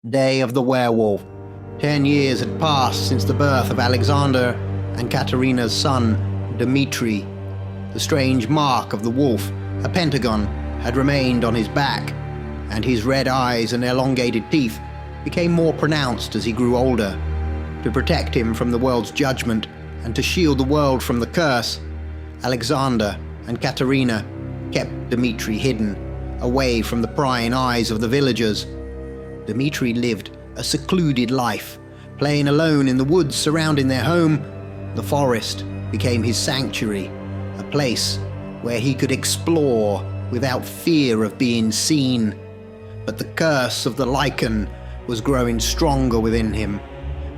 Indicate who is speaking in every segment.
Speaker 1: Day of the Werewolf. 10 years had passed since the birth of Alexander and Katerina's son, Dmitri. The strange mark of the wolf, a pentagon, had remained on his back, and his red eyes and elongated teeth became more pronounced as he grew older. To protect him from the world's judgment and to shield the world from the curse, Alexander and Katerina kept Dmitri hidden, away from the prying eyes of the villagers. Dmitri lived a secluded life, playing alone in the woods surrounding their home. The forest became his sanctuary, a place where he could explore without fear of being seen. But the curse of the lichen was growing stronger within him.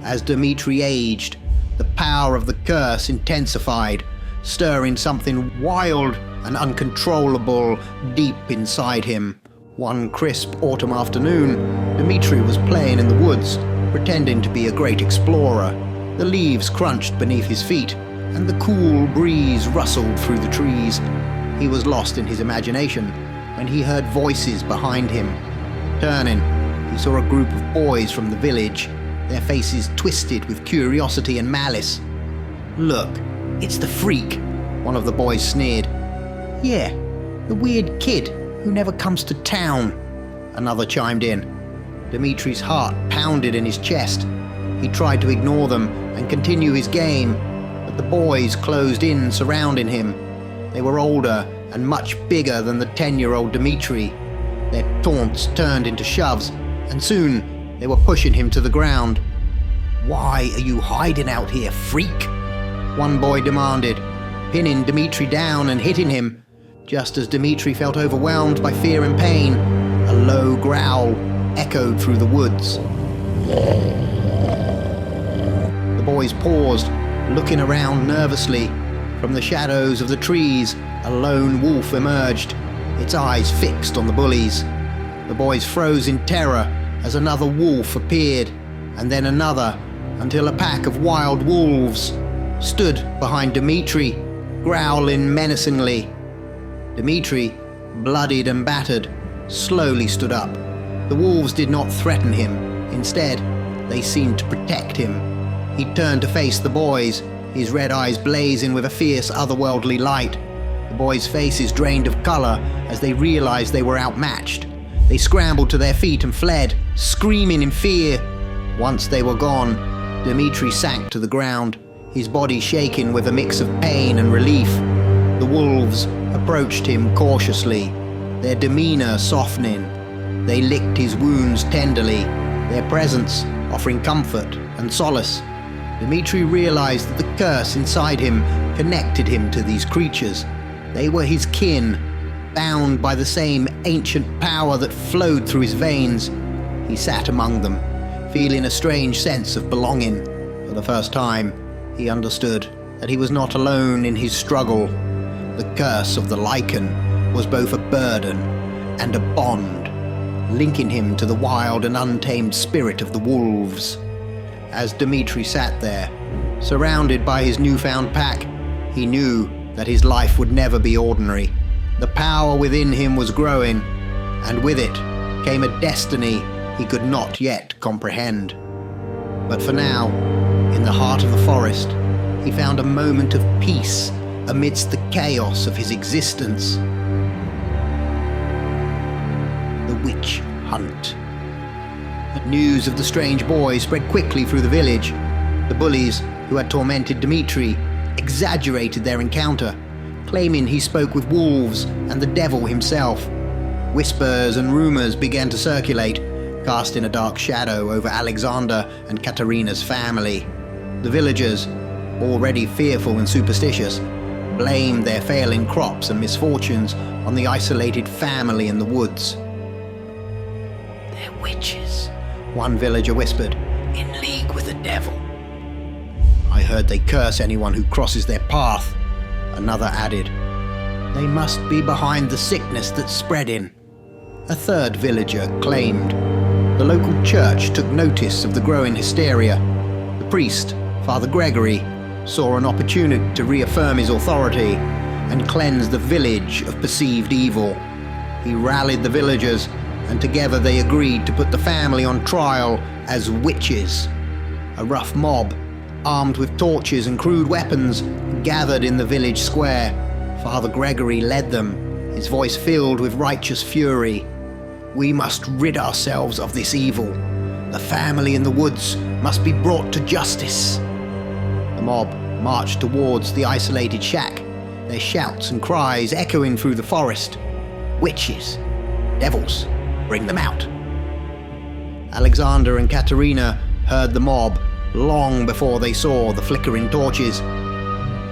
Speaker 1: As Dmitri aged, the power of the curse intensified, stirring something wild and uncontrollable deep inside him. One crisp autumn afternoon, Dmitri was playing in the woods, pretending to be a great explorer. The leaves crunched beneath his feet, and the cool breeze rustled through the trees. He was lost in his imagination when he heard voices behind him. Turning, he saw a group of boys from the village, their faces twisted with curiosity and malice. "Look, it's the freak," one of the boys sneered. "Yeah, the weird kid who never comes to town," another chimed in. Dmitri's heart pounded in his chest. He tried to ignore them and continue his game, but the boys closed in, surrounding him. They were older and much bigger than the 10-year-old Dmitri. Their taunts turned into shoves, and soon they were pushing him to the ground. "Why are you hiding out here, freak?" one boy demanded, pinning Dmitri down and hitting him. Just as Dmitri felt overwhelmed by fear and pain, a low growl echoed through the woods. The boys paused, looking around nervously. From the shadows of the trees, a lone wolf emerged, its eyes fixed on the bullies. The boys froze in terror as another wolf appeared, and then another, until a pack of wild wolves stood behind Dmitri, growling menacingly. Dmitri, bloodied and battered, slowly stood up. The wolves did not threaten him. Instead, they seemed to protect him. He turned to face the boys, his red eyes blazing with a fierce, otherworldly light. The boys' faces drained of color as they realized they were outmatched. They scrambled to their feet and fled, screaming in fear. Once they were gone, Dmitri sank to the ground, his body shaking with a mix of pain and relief. The wolves approached him cautiously, their demeanor softening. They licked his wounds tenderly, their presence offering comfort and solace. Dmitri realized that the curse inside him connected him to these creatures. They were his kin, bound by the same ancient power that flowed through his veins. He sat among them, feeling a strange sense of belonging. For the first time, he understood that he was not alone in his struggle. The curse of the lichen was both a burden and a bond, linking him to the wild and untamed spirit of the wolves. As Dmitri sat there, surrounded by his newfound pack, he knew that his life would never be ordinary. The power within him was growing, and with it came a destiny he could not yet comprehend. But for now, in the heart of the forest, he found a moment of peace amidst the chaos of his existence. The witch hunt. But news of the strange boy spread quickly through the village. The bullies who had tormented Dmitri exaggerated their encounter, claiming he spoke with wolves and the devil himself. Whispers and rumors began to circulate, casting a dark shadow over Alexander and Katerina's family. The villagers, already fearful and superstitious, blamed their failing crops and misfortunes on the isolated family in the woods. "They're witches," one villager whispered, "in league with the devil." "I heard they curse anyone who crosses their path," another added. "They must be behind the sickness that's spreading," a third villager claimed. The local church took notice of the growing hysteria. The priest, Father Gregory, saw an opportunity to reaffirm his authority and cleanse the village of perceived evil. He rallied the villagers and together they agreed to put the family on trial as witches. A rough mob, armed with torches and crude weapons, gathered in the village square. Father Gregory led them, his voice filled with righteous fury. "We must rid ourselves of this evil. The family in the woods must be brought to justice." The mob marched towards the isolated shack, their shouts and cries echoing through the forest. "Witches! Devils! Bring them out!" Alexander and Katerina heard the mob long before they saw the flickering torches.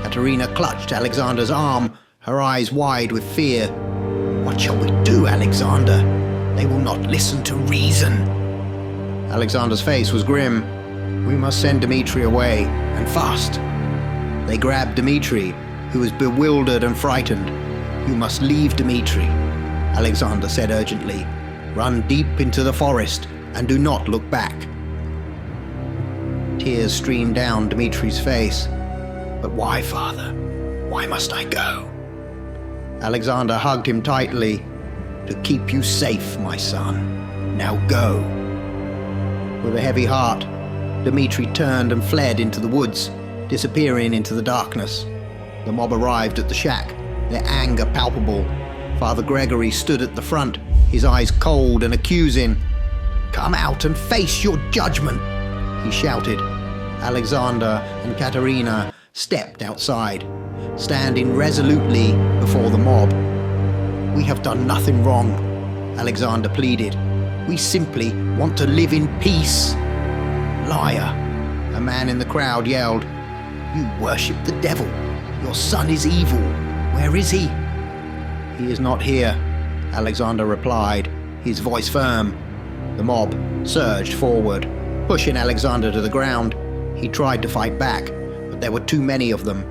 Speaker 1: Katerina clutched Alexander's arm, her eyes wide with fear. "What shall we do, Alexander? They will not listen to reason." Alexander's face was grim. "We must send Dmitri away, and fast." They grabbed Dmitri, who was bewildered and frightened. "You must leave, Dmitri," Alexander said urgently. "Run deep into the forest and do not look back." Tears streamed down Dmitri's face. "But why, Father? Why must I go?" Alexander hugged him tightly. "To keep you safe, my son. Now go." With a heavy heart, Dmitri turned and fled into the woods, disappearing into the darkness. The mob arrived at the shack, their anger palpable. Father Gregory stood at the front, his eyes cold and accusing. "Come out and face your judgment," he shouted. Alexander and Katerina stepped outside, standing resolutely before the mob. "We have done nothing wrong," Alexander pleaded. "We simply want to live in peace." "Liar," a man in the crowd yelled. "You worship the devil. Your son is evil. Where is he?" "He is not here," Alexander replied, his voice firm. The mob surged forward, pushing Alexander to the ground. He tried to fight back, but there were too many of them.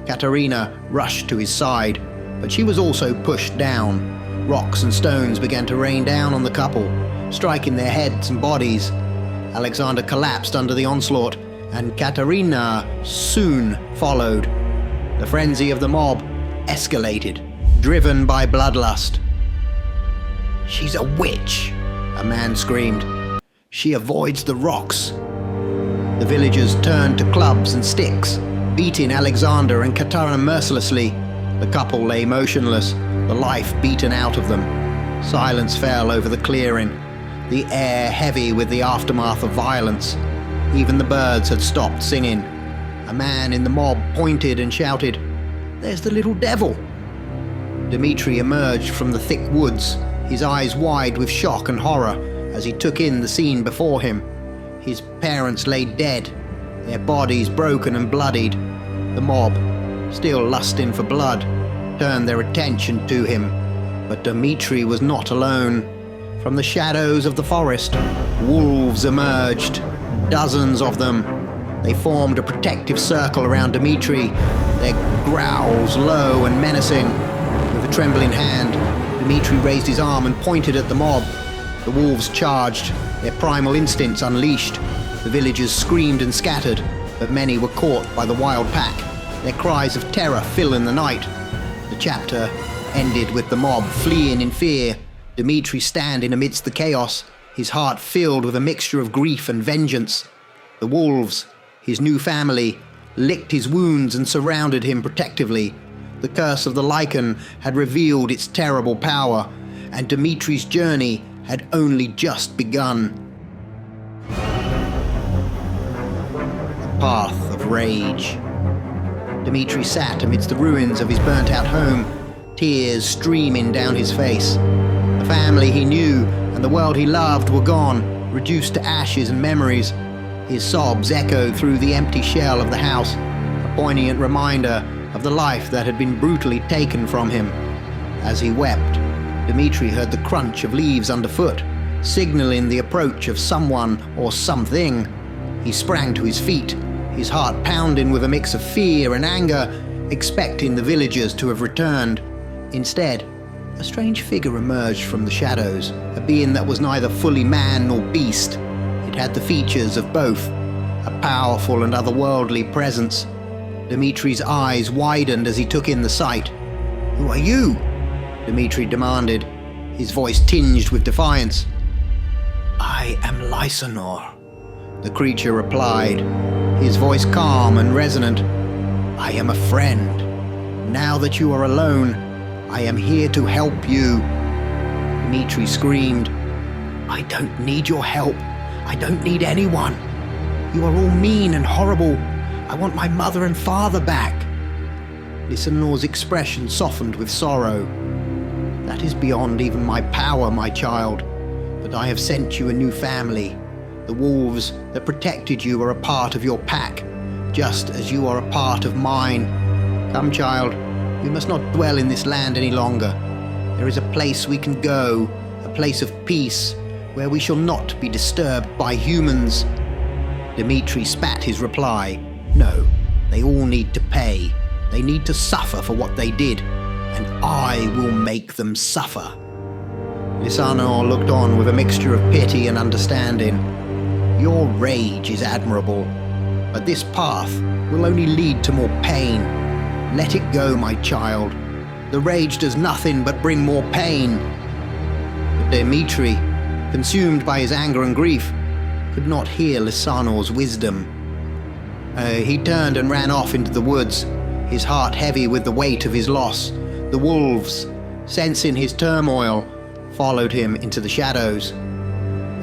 Speaker 1: Katerina rushed to his side, but she was also pushed down. Rocks and stones began to rain down on the couple, striking their heads and bodies. Alexander collapsed under the onslaught, and Katerina soon followed. The frenzy of the mob escalated, driven by bloodlust. "She's a witch," a man screamed. "She avoids the rocks." The villagers turned to clubs and sticks, beating Alexander and Katerina mercilessly. The couple lay motionless, the life beaten out of them. Silence fell over the clearing, the air heavy with the aftermath of violence. Even the birds had stopped singing. A man in the mob pointed and shouted, "There's the little devil!" Dmitri emerged from the thick woods, his eyes wide with shock and horror as he took in the scene before him. His parents lay dead, their bodies broken and bloodied. The mob, still lusting for blood, turned their attention to him. But Dmitri was not alone. From the shadows of the forest, wolves emerged, dozens of them. They formed a protective circle around Dmitri, their growls low and menacing. With a trembling hand, Dmitri raised his arm and pointed at the mob. The wolves charged, their primal instincts unleashed. The villagers screamed and scattered, but many were caught by the wild pack, their cries of terror filling the night. The chapter ended with the mob fleeing in fear, Dmitri standing amidst the chaos, his heart filled with a mixture of grief and vengeance. The wolves, his new family, licked his wounds and surrounded him protectively. The curse of the lichen had revealed its terrible power, and Dmitri's journey had only just begun. A path of rage. Dmitri sat amidst the ruins of his burnt-out home, tears streaming down his face. The family he knew and the world he loved were gone, reduced to ashes and memories. His sobs echoed through the empty shell of the house, a poignant reminder of the life that had been brutally taken from him. As he wept, Dmitri heard the crunch of leaves underfoot, signaling the approach of someone or something. He sprang to his feet, his heart pounding with a mix of fear and anger, expecting the villagers to have returned. Instead, a strange figure emerged from the shadows, a being that was neither fully man nor beast. It had the features of both, a powerful and otherworldly presence. Dmitri's eyes widened as he took in the sight. "Who are you?" Dmitri demanded, his voice tinged with defiance. "I am Lysanor," the creature replied, his voice calm and resonant. "I am a friend. Now that you are alone, I am here to help you." Dmitri screamed, "I don't need your help. I don't need anyone. You are all mean and horrible. I want my mother and father back." Lysanor's expression softened with sorrow. "That is beyond even my power, my child. But I have sent you a new family. The wolves that protected you are a part of your pack, just as you are a part of mine. Come, child, we must not dwell in this land any longer. There is a place we can go, a place of peace, where we shall not be disturbed by humans." Dmitri spat his reply. "No, they all need to pay. They need to suffer for what they did, and I will make them suffer." Lysanor looked on with a mixture of pity and understanding. "Your rage is admirable, but this path will only lead to more pain. Let it go, my child. The rage does nothing but bring more pain." But Dmitri, consumed by his anger and grief, could not hear Lysanor's wisdom. He turned and ran off into the woods, his heart heavy with the weight of his loss. The wolves, sensing his turmoil, followed him into the shadows.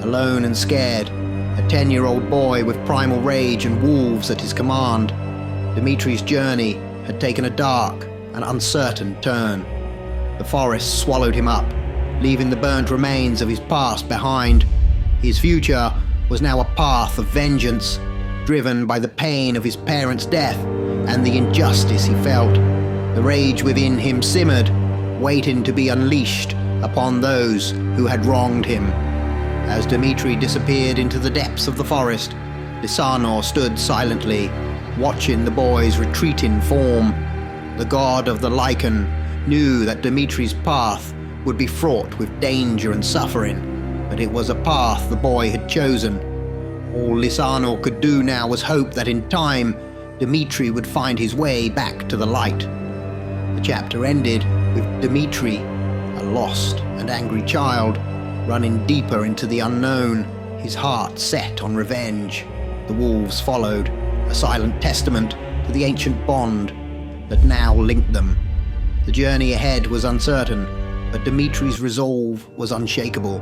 Speaker 1: Alone and scared, a 10-year-old boy with primal rage and wolves at his command, Dmitri's journey had taken a dark and uncertain turn. The forest swallowed him up, leaving the burnt remains of his past behind. His future was now a path of vengeance, driven by the pain of his parents' death and the injustice he felt. The rage within him simmered, waiting to be unleashed upon those who had wronged him. As Dmitri disappeared into the depths of the forest, Lysanor stood silently, watching the boy's retreating form. The god of the lichen knew that Dmitri's path would be fraught with danger and suffering, but it was a path the boy had chosen. All Lysanor could do now was hope that in time, Dmitri would find his way back to the light. The chapter ended with Dmitri, a lost and angry child, running deeper into the unknown, his heart set on revenge. The wolves followed, a silent testament to the ancient bond that now linked them. The journey ahead was uncertain, but Dmitri's resolve was unshakable.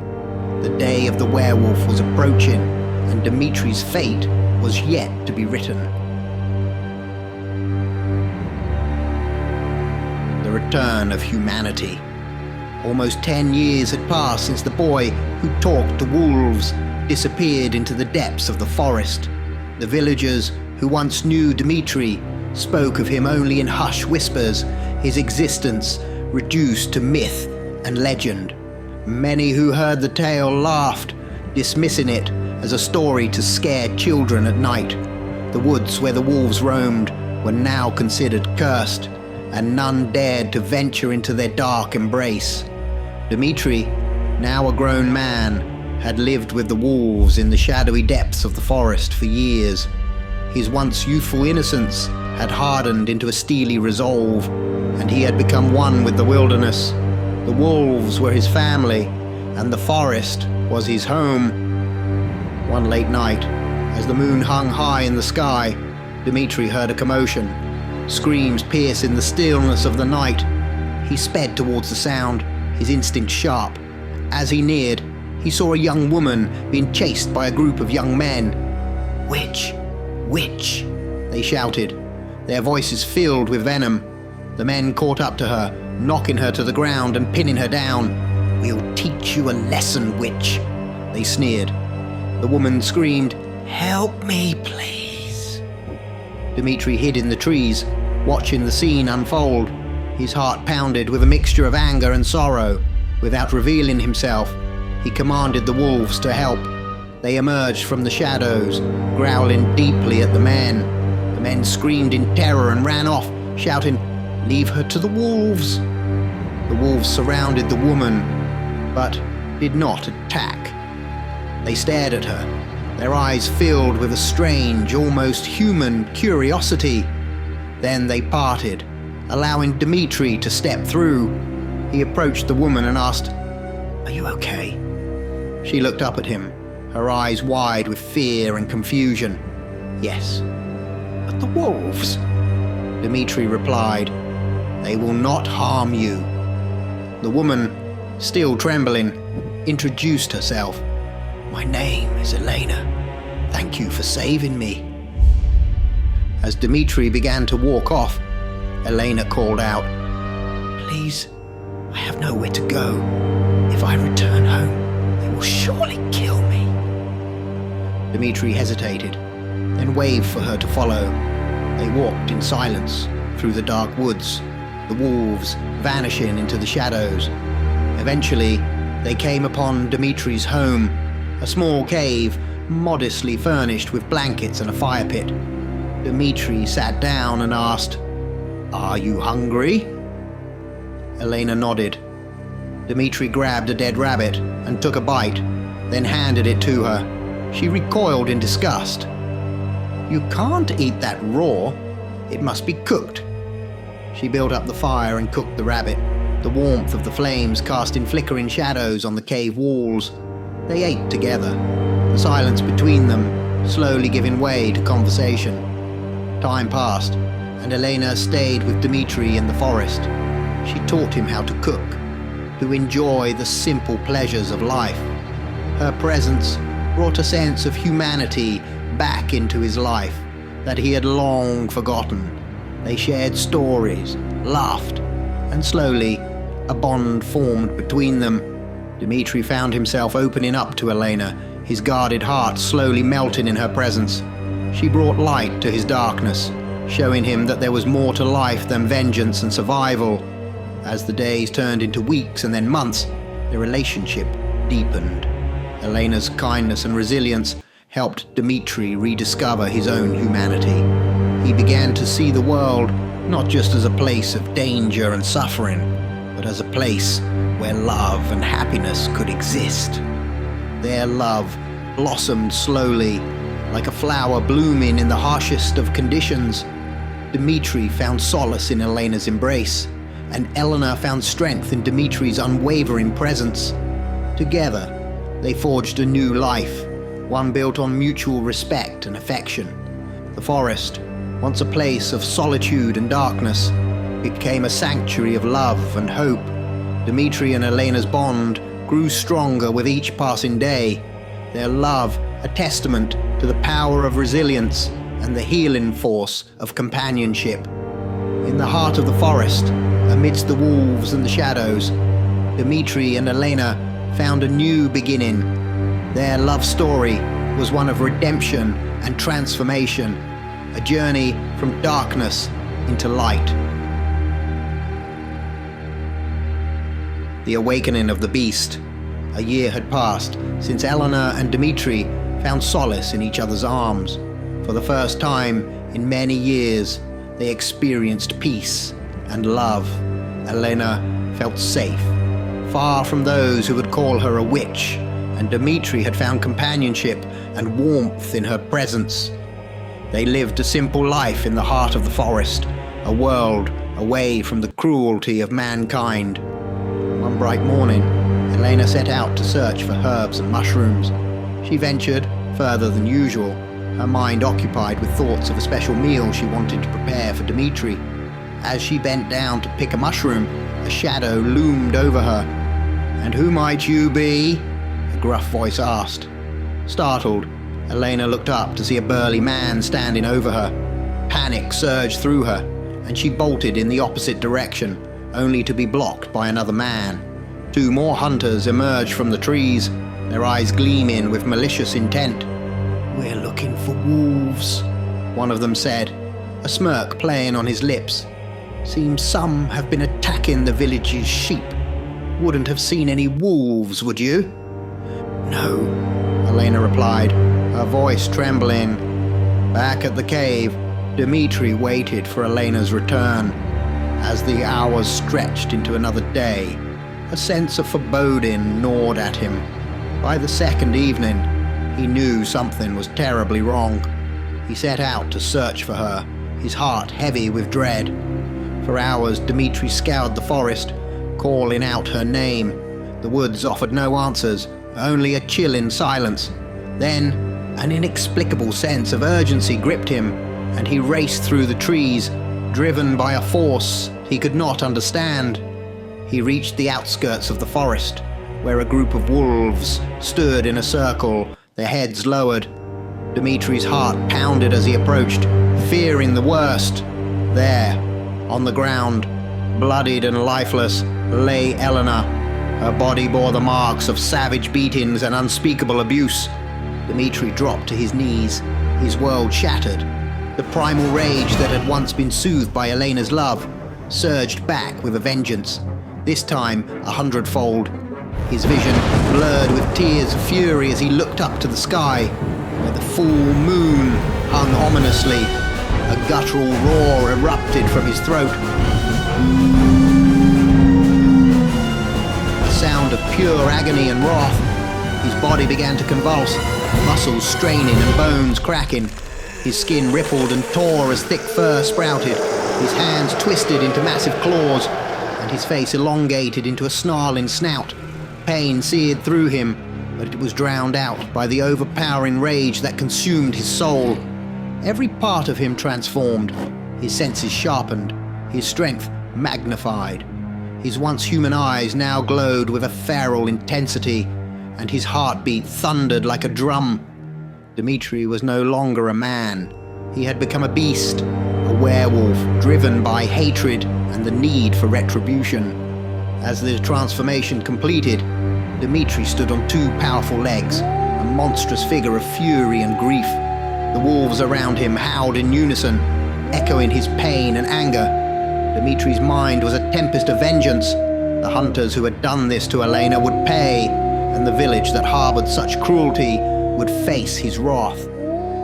Speaker 1: The day of the werewolf was approaching, and Dmitri's fate was yet to be written. The return of humanity. Almost 10 years had passed since the boy who talked to wolves disappeared into the depths of the forest. The villagers who once knew Dmitri spoke of him only in hushed whispers, his existence reduced to myth and legend. Many who heard the tale laughed, dismissing it as a story to scare children at night. The woods where the wolves roamed were now considered cursed, and none dared to venture into their dark embrace. Dmitri, now a grown man, had lived with the wolves in the shadowy depths of the forest for years. His once youthful innocence had hardened into a steely resolve, and he had become one with the wilderness. The wolves were his family, and the forest was his home. One late night, as the moon hung high in the sky, Dmitri heard a commotion. Screams piercing the stillness of the night. He sped towards the sound, his instinct sharp. As he neared, he saw a young woman being chased by a group of young men. "Witch! Witch!" they shouted, their voices filled with venom. The men caught up to her, knocking her to the ground and pinning her down. "We'll teach you a lesson, witch," they sneered. The woman screamed, "Help me, please." Dmitri hid in the trees, watching the scene unfold. His heart pounded with a mixture of anger and sorrow. Without revealing himself, he commanded the wolves to help. They emerged from the shadows, growling deeply at the men. The men screamed in terror and ran off, shouting, "Leave her to the wolves." The wolves surrounded the woman, but did not attack. They stared at her, their eyes filled with a strange, almost human curiosity. Then they parted, allowing Dmitri to step through. He approached the woman and asked, Are you okay? She looked up at him, her eyes wide with fear and confusion. Yes. But the wolves? Dmitri replied. They will not harm you. The woman, still trembling, introduced herself. My name is Elena. Thank you for saving me. As Dmitri began to walk off, Elena called out, Please, I have nowhere to go. If I return home, they will surely kill me. Dmitri hesitated, then waved for her to follow. They walked in silence through the dark woods, the wolves vanishing into the shadows. Eventually, they came upon Dmitri's home, a small cave modestly furnished with blankets and a fire pit. Dmitri sat down and asked, Are you hungry? Elena nodded. Dmitri grabbed a dead rabbit and took a bite, then handed it to her. She recoiled in disgust. You can't eat that raw. It must be cooked. She built up the fire and cooked the rabbit. The warmth of the flames casting flickering shadows on the cave walls. They ate together, the silence between them slowly giving way to conversation. Time passed, and Elena stayed with Dmitri in the forest. She taught him how to cook, to enjoy the simple pleasures of life. Her presence brought a sense of humanity back into his life that he had long forgotten. They shared stories, laughed, and slowly a bond formed between them. Dmitri found himself opening up to Elena, his guarded heart slowly melting in her presence. She brought light to his darkness, showing him that there was more to life than vengeance and survival. As the days turned into weeks and then months, their relationship deepened. Elena's kindness and resilience helped Dmitri rediscover his own humanity. He began to see the world not just as a place of danger and suffering, but as a place where love and happiness could exist. Their love blossomed slowly, like a flower blooming in the harshest of conditions. Dmitri found solace in Elena's embrace, and Elena found strength in Dmitri's unwavering presence. Together, they forged a new life, one built on mutual respect and affection. The forest, once a place of solitude and darkness, became a sanctuary of love and hope. Dmitri and Elena's bond grew stronger with each passing day, their love a testament to the power of resilience and the healing force of companionship. In the heart of the forest, amidst the wolves and the shadows, Dmitri and Elena found a new beginning. Their love story was one of redemption and transformation, a journey from darkness into light. The awakening of the beast. A year had passed since Elena and Dmitri found solace in each other's arms. For the first time in many years, they experienced peace and love. Elena felt safe, far from those who would call her a witch, and Dmitri had found companionship and warmth in her presence. They lived a simple life in the heart of the forest, a world away from the cruelty of mankind. One bright morning, Elena set out to search for herbs and mushrooms. She ventured further than usual, her mind occupied with thoughts of a special meal she wanted to prepare for Dmitri. As she bent down to pick a mushroom, a shadow loomed over her. "And who might you be?" a gruff voice asked. Startled, Elena looked up to see a burly man standing over her. Panic surged through her, and she bolted in the opposite direction, only to be blocked by another man. Two more hunters emerged from the trees, their eyes gleaming with malicious intent. "We're looking for wolves," one of them said, a smirk playing on his lips. "Seems some have been attacking the village's sheep. Wouldn't have seen any wolves, would you?" "No," Elena replied, her voice trembling. Back at the cave, Dmitri waited for Elena's return. As the hours stretched into another day, a sense of foreboding gnawed at him. By the second evening, he knew something was terribly wrong. He set out to search for her, his heart heavy with dread. For hours, Dmitri scoured the forest, calling out her name, The woods offered no answers, only a chilling silence. Then, an inexplicable sense of urgency gripped him, and he raced through the trees, driven by a force he could not understand. He reached the outskirts of the forest, where a group of wolves stood in a circle, their heads lowered. Dmitri's heart pounded as he approached, fearing the worst. There, on the ground, bloodied and lifeless, lay Elena. Her body bore the marks of savage beatings and unspeakable abuse. Dmitri dropped to his knees, his world shattered. The primal rage that had once been soothed by Elena's love surged back with a vengeance, this time 100-fold. His vision blurred with tears of fury as he looked up to the sky, where the full moon hung ominously. A guttural roar erupted from his throat. A sound of pure agony and wrath. His body began to convulse, muscles straining and bones cracking. His skin rippled and tore as thick fur sprouted. His hands twisted into massive claws, and his face elongated into a snarling snout. Pain seared through him, but it was drowned out by the overpowering rage that consumed his soul. Every part of him transformed, his senses sharpened, his strength magnified. His once human eyes now glowed with a feral intensity, and his heartbeat thundered like a drum. Dmitri was no longer a man. He had become a beast, a werewolf driven by hatred and the need for retribution. As the transformation completed, Dmitri stood on two powerful legs, a monstrous figure of fury and grief. The wolves around him howled in unison, echoing his pain and anger. Dmitri's mind was a tempest of vengeance. The hunters who had done this to Elena would pay, and the village that harbored such cruelty would face his wrath.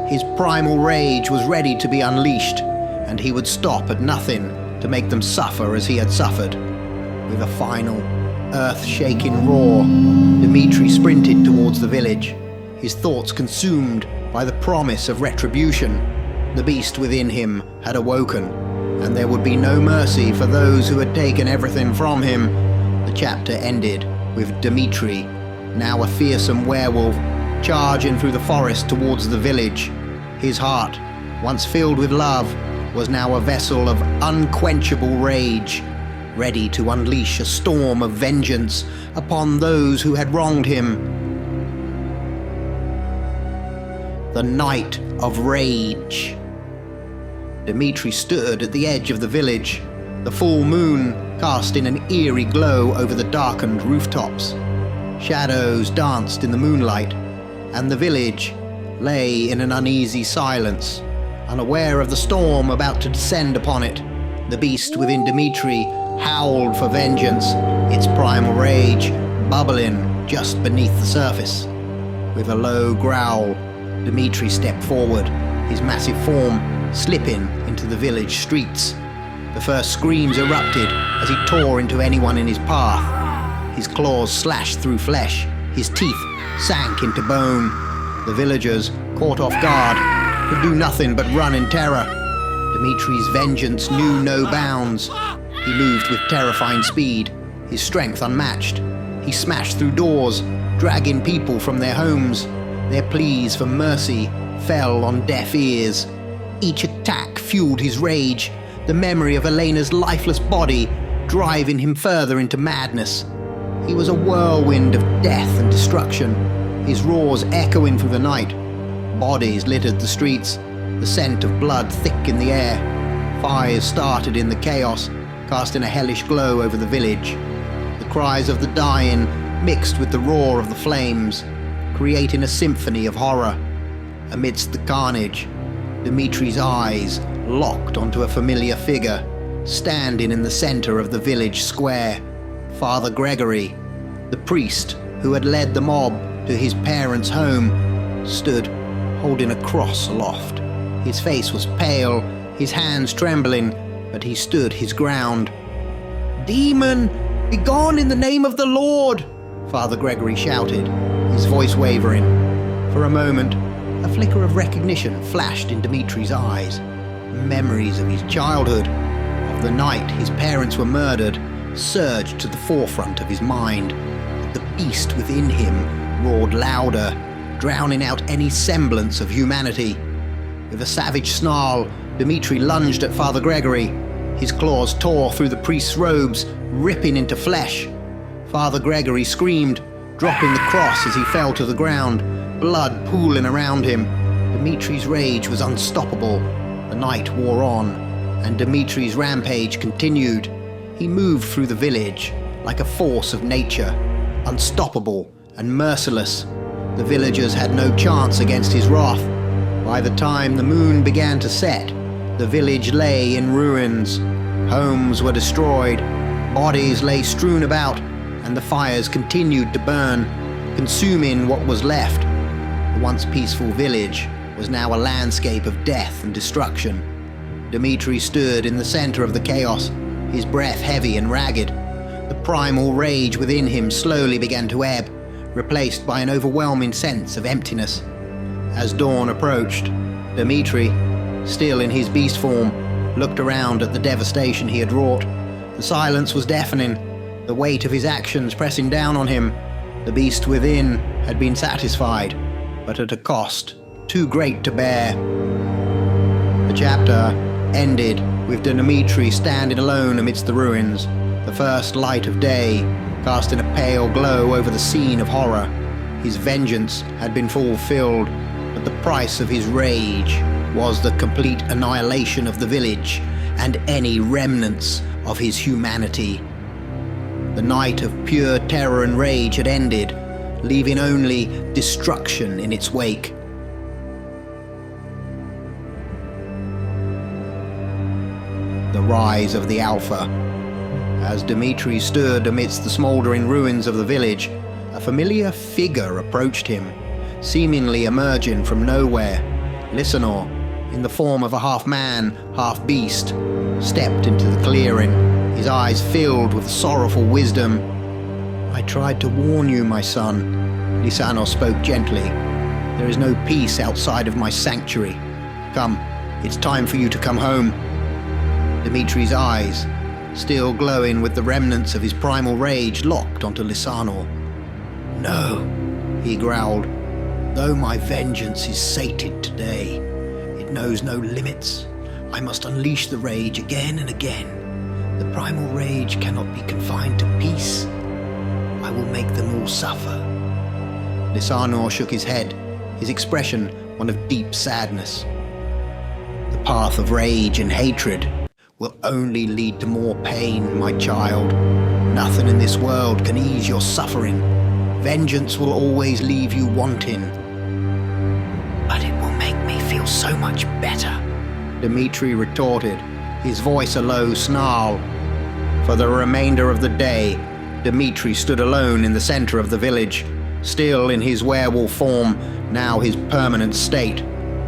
Speaker 1: His primal rage was ready to be unleashed, and he would stop at nothing to make them suffer as he had suffered. With a final, earth-shaking roar, Dmitri sprinted towards the village, his thoughts consumed by the promise of retribution. The beast within him had awoken, and there would be no mercy for those who had taken everything from him. The chapter ended with Dmitri, now a fearsome werewolf, charging through the forest towards the village. His heart, once filled with love, was now a vessel of unquenchable rage, ready to unleash a storm of vengeance upon those who had wronged him. The Night of Rage. Dmitri stood at the edge of the village, the full moon casting an eerie glow over the darkened rooftops. Shadows danced in the moonlight, and the village lay in an uneasy silence, unaware of the storm about to descend upon it. The beast within Dmitri howled for vengeance, its primal rage bubbling just beneath the surface. With a low growl, Dmitri stepped forward, his massive form slipping into the village streets. The first screams erupted as he tore into anyone in his path. His claws slashed through flesh, his teeth sank into bone. The villagers, caught off guard, could do nothing but run in terror. Dmitri's vengeance knew no bounds. He moved with terrifying speed, his strength unmatched. He smashed through doors, dragging people from their homes. Their pleas for mercy fell on deaf ears. Each attack fueled his rage, the memory of Elena's lifeless body driving him further into madness. He was a whirlwind of death and destruction, his roars echoing through the night. Bodies littered the streets, the scent of blood thick in the air. Fires started in the chaos, casting a hellish glow over the village. The cries of the dying mixed with the roar of the flames, creating a symphony of horror. Amidst the carnage, Dmitri's eyes locked onto a familiar figure, standing in the center of the village square. Father Gregory, the priest who had led the mob to his parents' home, stood holding a cross aloft. His face was pale, his hands trembling, but he stood his ground. "Demon, begone in the name of the Lord!" Father Gregory shouted, his voice wavering. For a moment, a flicker of recognition flashed in Dmitri's eyes. Memories of his childhood, of the night his parents were murdered, surged to the forefront of his mind. The beast within him roared louder, drowning out any semblance of humanity. With a savage snarl, Dmitri lunged at Father Gregory. His claws tore through the priest's robes, ripping into flesh. Father Gregory screamed, dropping the cross as he fell to the ground, blood pooling around him. Dmitri's rage was unstoppable. The night wore on, and Dmitri's rampage continued. He moved through the village like a force of nature, unstoppable and merciless. The villagers had no chance against his wrath. By the time the moon began to set, the village lay in ruins. Homes were destroyed, bodies lay strewn about, and the fires continued to burn, consuming what was left. The once peaceful village was now a landscape of death and destruction. Dmitri stood in the center of the chaos, his breath heavy and ragged. The primal rage within him slowly began to ebb, replaced by an overwhelming sense of emptiness. As dawn approached, Dmitri, still in his beast form, looked around at the devastation he had wrought. The silence was deafening, the weight of his actions pressing down on him. The beast within had been satisfied, but at a cost too great to bear. The chapter ended with Dmitri standing alone amidst the ruins, the first light of day casting a pale glow over the scene of horror. His vengeance had been fulfilled, but the price of his rage was the complete annihilation of the village and any remnants of his humanity. The night of pure terror and rage had ended, leaving only destruction in its wake. The rise of the Alpha. As Dmitri stood amidst the smoldering ruins of the village, a familiar figure approached him, seemingly emerging from nowhere. Lysanor, in the form of a half-man, half-beast, stepped into the clearing, his eyes filled with sorrowful wisdom. "I tried to warn you, my son," Lysanor spoke gently. "There is no peace outside of my sanctuary. Come, it's time for you to come home." Dmitri's eyes, still glowing with the remnants of his primal rage, locked onto Lysanor. "No," he growled. "Though my vengeance is sated today, it knows no limits. I must unleash the rage again and again. The primal rage cannot be confined to peace. I will make them all suffer." Lysanor shook his head, his expression one of deep sadness. "The path of rage and hatred will only lead to more pain, my child. Nothing in this world can ease your suffering. Vengeance will always leave you wanting." "But it will make me feel so much better," Dmitri retorted, his voice a low snarl. For the remainder of the day, Dmitri stood alone in the center of the village, still in his werewolf form, now his permanent state.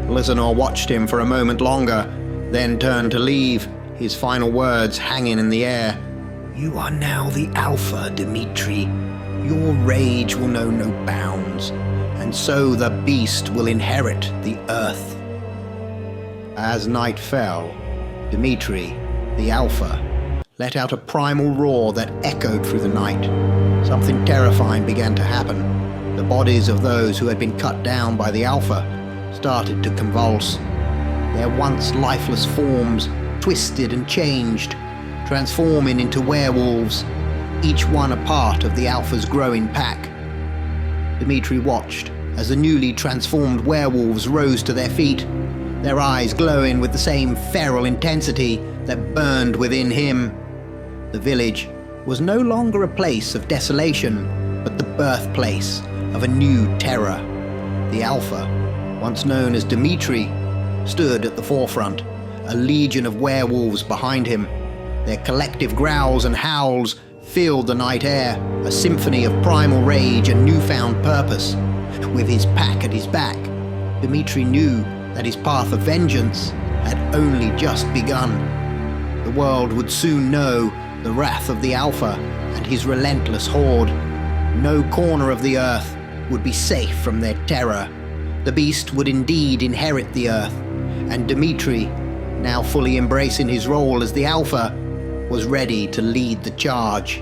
Speaker 1: Lysanor watched him for a moment longer, then turned to leave, his final words hanging in the air. "You are now the Alpha, Dmitri. Your rage will know no bounds, and so the beast will inherit the earth." As night fell, Dmitri, the Alpha, let out a primal roar that echoed through the night. Something terrifying began to happen. The bodies of those who had been cut down by the Alpha started to convulse. Their once lifeless forms twisted and changed, transforming into werewolves, each one a part of the Alpha's growing pack. Dmitri watched as the newly transformed werewolves rose to their feet, their eyes glowing with the same feral intensity that burned within him. The village was no longer a place of desolation, but the birthplace of a new terror. The Alpha, once known as Dmitri, stood at the forefront, a legion of werewolves behind him. Their collective growls and howls filled the night air, a symphony of primal rage and newfound purpose. With his pack at his back, Dmitri knew that his path of vengeance had only just begun. The world would soon know the wrath of the Alpha and his relentless horde. No corner of the earth would be safe from their terror. The beast would indeed inherit the earth, and Dmitri, now fully embracing his role as the Alpha, was ready to lead the charge.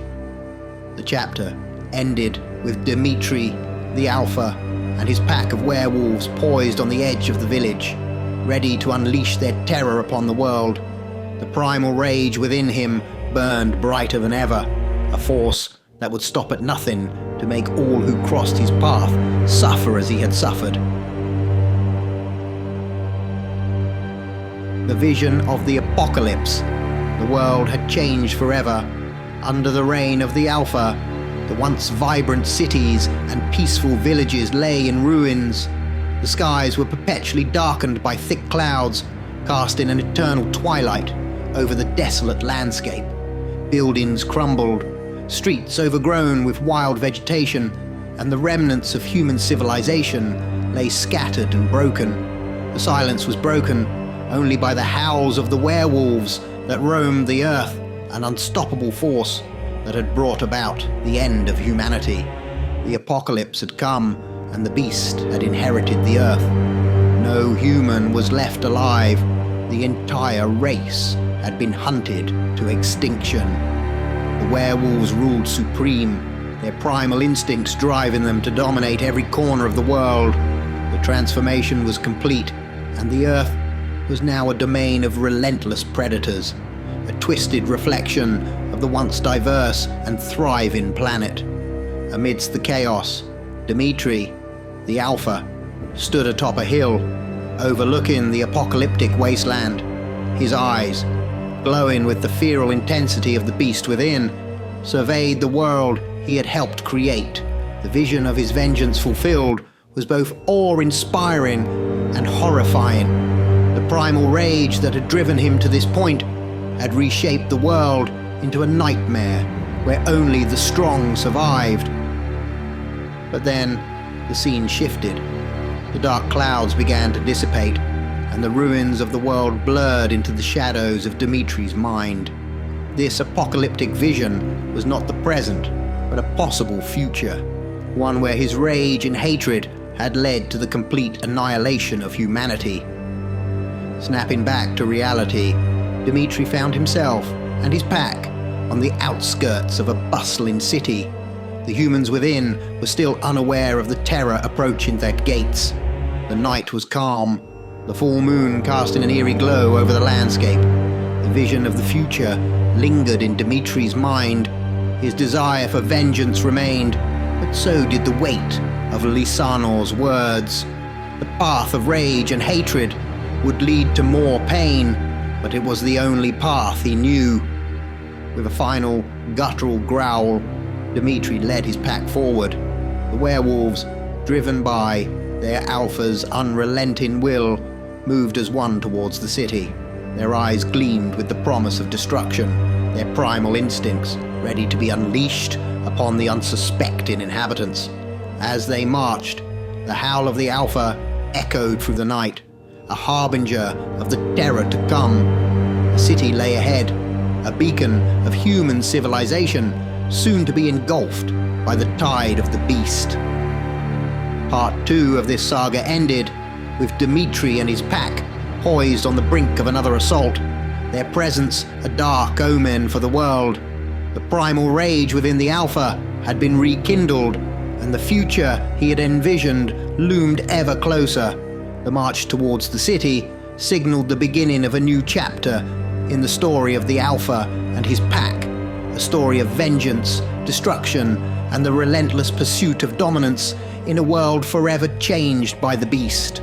Speaker 1: The chapter ended with Dmitri, the Alpha, and his pack of werewolves poised on the edge of the village, ready to unleash their terror upon the world. The primal rage within him burned brighter than ever, a force that would stop at nothing to make all who crossed his path suffer as he had suffered. The vision of the apocalypse. The world had changed forever. Under the reign of the Alpha, the once vibrant cities and peaceful villages lay in ruins. The skies were perpetually darkened by thick clouds, casting an eternal twilight over the desolate landscape. Buildings crumbled, streets overgrown with wild vegetation, and the remnants of human civilization lay scattered and broken. The silence was broken only by the howls of the werewolves that roamed the earth, an unstoppable force that had brought about the end of humanity. The apocalypse had come, and the beast had inherited the earth. No human was left alive. The entire race had been hunted to extinction. The werewolves ruled supreme, their primal instincts driving them to dominate every corner of the world. The transformation was complete, and the earth was now a domain of relentless predators, a twisted reflection of the once diverse and thriving planet. Amidst the chaos, Dmitri, the Alpha, stood atop a hill, overlooking the apocalyptic wasteland. His eyes, glowing with the feral intensity of the beast within, surveyed the world he had helped create. The vision of his vengeance fulfilled was both awe-inspiring and horrifying. The primal rage that had driven him to this point had reshaped the world into a nightmare where only the strong survived. But then, the scene shifted. The dark clouds began to dissipate, and the ruins of the world blurred into the shadows of Dmitri's mind. This apocalyptic vision was not the present, but a possible future, one where his rage and hatred had led to the complete annihilation of humanity. Snapping back to reality, Dmitri found himself and his pack on the outskirts of a bustling city. The humans within were still unaware of the terror approaching their gates. The night was calm, the full moon casting an eerie glow over the landscape. The vision of the future lingered in Dmitri's mind. His desire for vengeance remained, but so did the weight of Lisanor's words. The path of rage and hatred would lead to more pain, but it was the only path he knew. With a final guttural growl, Dmitri led his pack forward. The werewolves, driven by their Alpha's unrelenting will, moved as one towards the city. Their eyes gleamed with the promise of destruction, their primal instincts ready to be unleashed upon the unsuspecting inhabitants. As they marched, the howl of the Alpha echoed through the night, a harbinger of the terror to come. The city lay ahead, a beacon of human civilization, soon to be engulfed by the tide of the beast. Part 2 of this saga ended with Dmitri and his pack poised on the brink of another assault, their presence a dark omen for the world. The primal rage within the Alpha had been rekindled, and the future he had envisioned loomed ever closer. The march towards the city signaled the beginning of a new chapter in the story of the Alpha and his pack, a story of vengeance, destruction, and the relentless pursuit of dominance in a world forever changed by the beast.